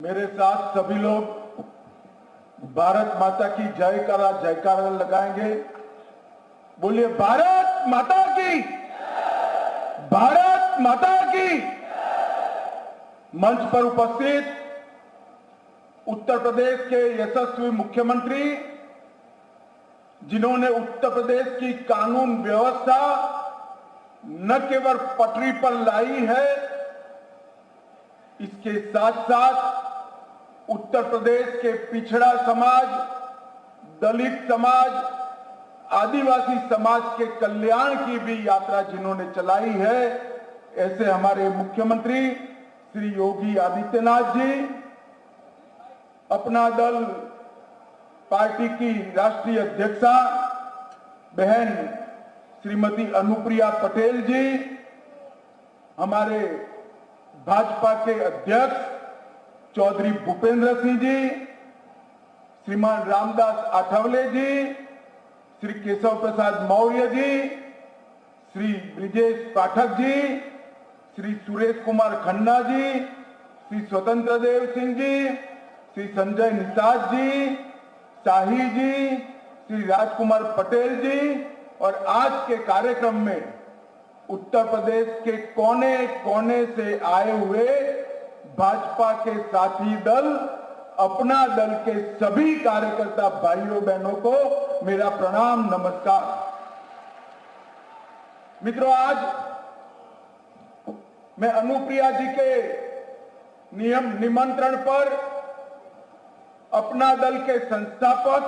मेरे साथ सभी लोग भारत माता की जयकारा लगाएंगे। बोलिए भारत माता की, भारत माता की। मंच पर उपस्थित उत्तर प्रदेश के यशस्वी मुख्यमंत्री, जिन्होंने उत्तर प्रदेश की कानून व्यवस्था न केवल पटरी पर लाई है, इसके साथ साथ उत्तर प्रदेश के पिछड़ा समाज, दलित समाज, आदिवासी समाज के कल्याण की भी यात्रा जिन्होंने चलाई है, ऐसे हमारे मुख्यमंत्री श्री योगी आदित्यनाथ जी, अपना दल पार्टी की राष्ट्रीय अध्यक्षा बहन श्रीमती अनुप्रिया पटेल जी, हमारे भाजपा के अध्यक्ष चौधरी भूपेंद्र सिंह जी, श्रीमान रामदास आठवले जी, श्री केशव प्रसाद मौर्य जी, श्री ब्रिजेश पाठक जी, श्री सुरेश कुमार खन्ना जी, श्री स्वतंत्र देव सिंह जी, श्री संजय निषाद जी, शाही जी, श्री राजकुमार पटेल जी, और आज के कार्यक्रम में उत्तर प्रदेश के कोने कोने से आए हुए भाजपा के साथी दल, अपना दल के सभी कार्यकर्ता भाइयों बहनों को मेरा प्रणाम, नमस्कार। मित्रों, आज मैं अनुप्रिया जी के निमंत्रण पर अपना दल के संस्थापक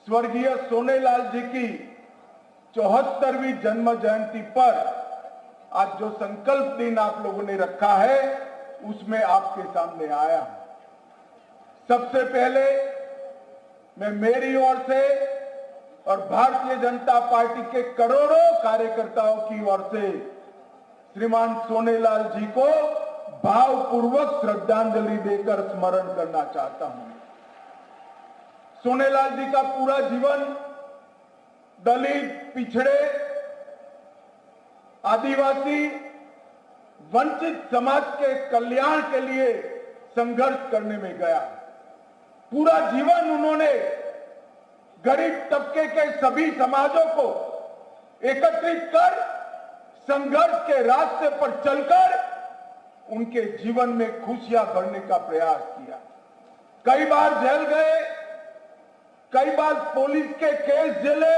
स्वर्गीय सोनेलाल जी की 74वीं जन्म जयंती पर आज जो संकल्प दिन आप लोगों ने रखा है, उसमें आपके सामने आया हूं। सबसे पहले मैं मेरी ओर से और भारतीय जनता पार्टी के करोड़ों कार्यकर्ताओं की ओर से श्रीमान सोनेलाल जी को भावपूर्वक श्रद्धांजलि देकर स्मरण करना चाहता हूं। सोनेलाल जी का पूरा जीवन दलित, पिछड़े, आदिवासी, वंचित समाज के कल्याण के लिए संघर्ष करने में गया। पूरा जीवन उन्होंने गरीब तबके के सभी समाजों को एकत्रित कर संघर्ष के रास्ते पर चलकर उनके जीवन में खुशियां भरने का प्रयास किया। कई बार जेल गए, कई बार पुलिस के केस झेले,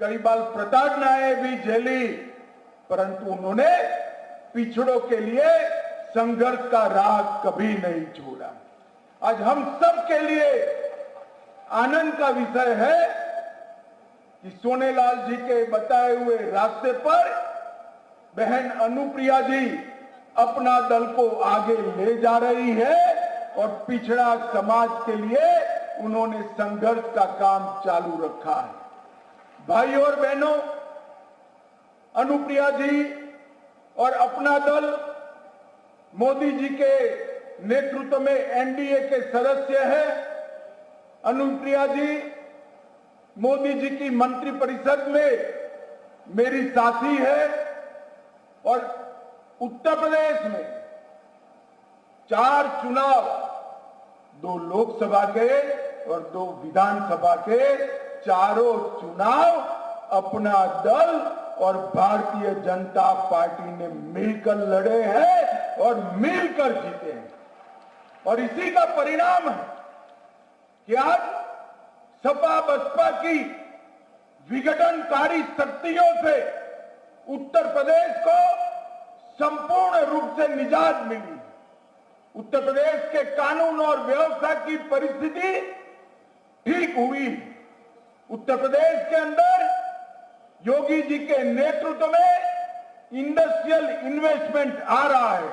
कई बार प्रताड़नाएं भी झेली, परंतु उन्होंने पिछड़ों के लिए संघर्ष का राह कभी नहीं छोड़ा। आज हम सब के लिए आनंद का विषय है कि सोनेलाल जी के बताए हुए रास्ते पर बहन अनुप्रिया जी अपना दल को आगे ले जा रही है और पिछड़ा समाज के लिए उन्होंने संघर्ष का काम चालू रखा है। भाइयों और बहनों, अनुप्रिया जी और अपना दल मोदी जी के नेतृत्व में एनडीए के सदस्य हैं। अनुप्रिया जी मोदी जी की मंत्रिपरिषद में मेरी साथी है और उत्तर प्रदेश में 4 चुनाव, 2 लोकसभा के और 2 विधानसभा के, चारों चुनाव अपना दल और भारतीय जनता पार्टी ने मिलकर लड़े हैं और मिलकर जीते हैं। और इसी का परिणाम है कि आज सपा बसपा की विघटनकारी शक्तियों से उत्तर प्रदेश को संपूर्ण रूप से निजात मिली। उत्तर प्रदेश के कानून और व्यवस्था की परिस्थिति ठीक हुई। उत्तर प्रदेश के अंदर योगी जी के नेतृत्व में इंडस्ट्रियल इन्वेस्टमेंट आ रहा है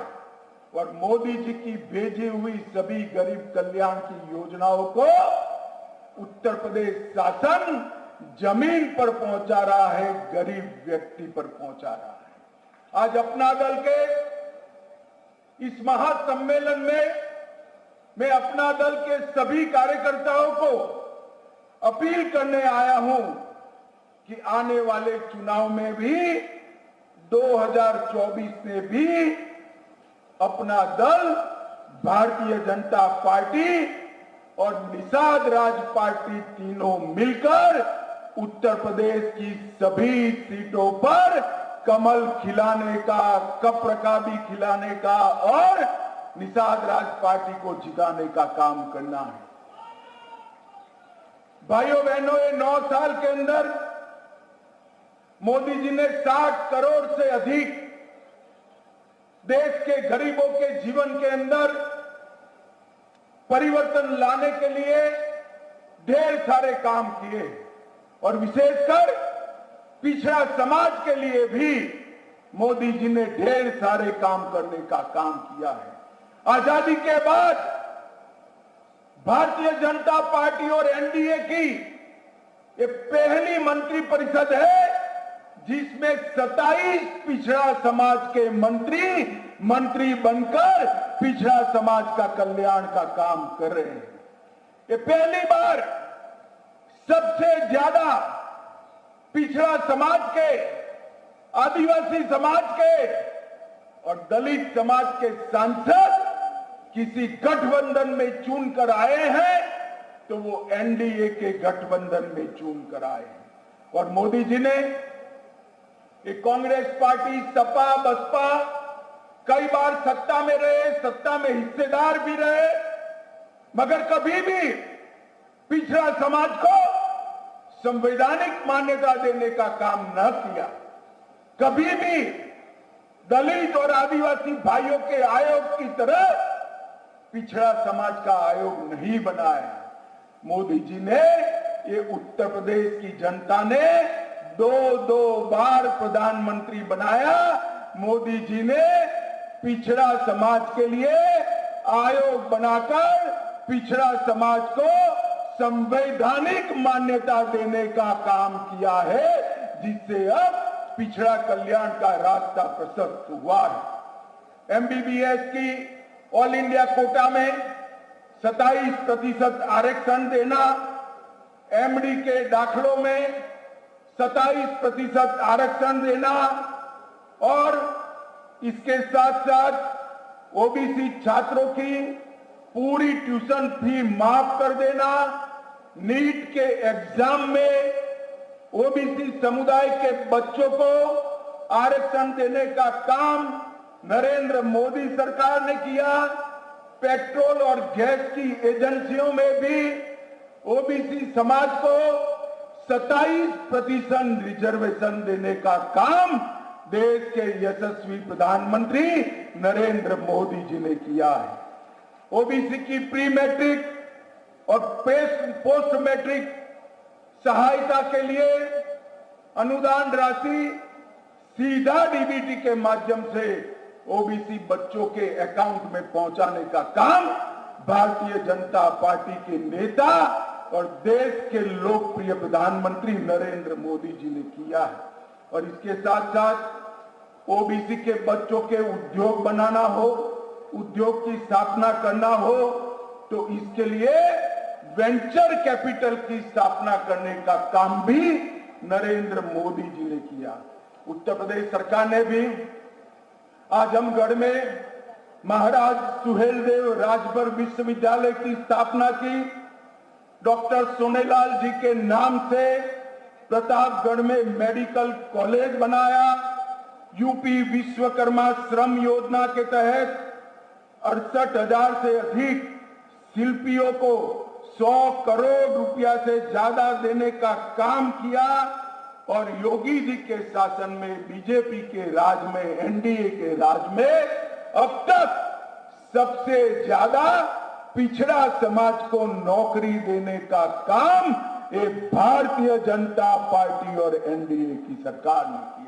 और मोदी जी की भेजी हुई सभी गरीब कल्याण की योजनाओं को उत्तर प्रदेश शासन जमीन पर पहुंचा रहा है, गरीब व्यक्ति पर पहुंचा रहा है। आज अपना दल के इस महासम्मेलन में मैं अपना दल के सभी कार्यकर्ताओं को अपील करने आया हूं कि आने वाले चुनाव में भी 2024 में भी अपना दल भारतीय जनता पार्टी और निषाद राज पार्टी तीनों मिलकर उत्तर प्रदेश की सभी सीटों पर कमल खिलाने का, कप्र का भी खिलाने का और निषाद राज पार्टी को जिताने का काम करना है। भाइयों बहनों, ये 9 साल के अंदर मोदी जी ने 60 करोड़ से अधिक देश के गरीबों के जीवन के अंदर परिवर्तन लाने के लिए ढेर सारे काम किए और विशेषकर पिछड़ा समाज के लिए भी मोदी जी ने ढेर सारे काम करने का काम किया है। आजादी के बाद भारतीय जनता पार्टी और एनडीए की ये पहली मंत्रिपरिषद है जिसमें 27 पिछड़ा समाज के मंत्री बनकर पिछड़ा समाज का कल्याण का काम कर रहे हैं। ये पहली बार सबसे ज्यादा पिछड़ा समाज के, आदिवासी समाज के और दलित समाज के सांसद किसी गठबंधन में चुनकर आए हैं तो वो एनडीए के गठबंधन में चुनकर आए हैं। और मोदी जी ने कांग्रेस पार्टी, सपा, बसपा कई बार सत्ता में रहे, सत्ता में हिस्सेदार भी रहे, मगर कभी भी पिछड़ा समाज को संवैधानिक मान्यता देने का काम न किया। कभी भी दलित और आदिवासी भाइयों के आयोग की तरह पिछड़ा समाज का आयोग नहीं बनाया। मोदी जी ने, ये उत्तर प्रदेश की जनता ने 2 बार प्रधानमंत्री बनाया। मोदी जी ने पिछड़ा समाज के लिए आयोग बनाकर पिछड़ा समाज को संवैधानिक मान्यता देने का काम किया है, जिससे अब पिछड़ा कल्याण का रास्ता प्रशस्त हुआ है। एमबीबीएस की ऑल इंडिया कोटा में 27% आरक्षण देना, एमडी के दाखलों में 27% आरक्षण देना और इसके साथ साथ ओबीसी छात्रों की पूरी ट्यूशन फी माफ कर देना, नीट के एग्जाम में ओबीसी समुदाय के बच्चों को आरक्षण देने का काम नरेंद्र मोदी सरकार ने किया। पेट्रोल और गैस की एजेंसियों में भी ओबीसी समाज को 27% रिजर्वेशन देने का काम देश के यशस्वी प्रधानमंत्री नरेंद्र मोदी जी ने किया है। ओबीसी की प्री मैट्रिक और पोस्ट मैट्रिक सहायता के लिए अनुदान राशि सीधा डीबीटी के माध्यम से ओबीसी बच्चों के अकाउंट में पहुंचाने का काम भारतीय जनता पार्टी के नेता और देश के लोकप्रिय प्रधानमंत्री नरेंद्र मोदी जी ने किया है। और इसके साथ साथ ओबीसी के बच्चों के उद्योग बनाना हो, उद्योग की स्थापना करना हो तो इसके लिए वेंचर कैपिटल की स्थापना करने का काम भी नरेंद्र मोदी जी ने किया। उत्तर प्रदेश सरकार ने भी आजमगढ़ में महाराज सुहेलदेव राजभर विश्वविद्यालय की स्थापना की। डॉक्टर सोनेलाल जी के नाम से प्रतापगढ़ में मेडिकल कॉलेज बनाया। यूपी विश्वकर्मा श्रम योजना के तहत 68,000 से अधिक शिल्पियों को 100 करोड़ रुपया से ज्यादा देने का काम किया। और योगी जी के शासन में, बीजेपी के राज में, एनडीए के राज में अब तक सबसे ज्यादा पिछड़ा समाज को नौकरी देने का काम ये भारतीय जनता पार्टी और एनडीए की सरकार ने किया।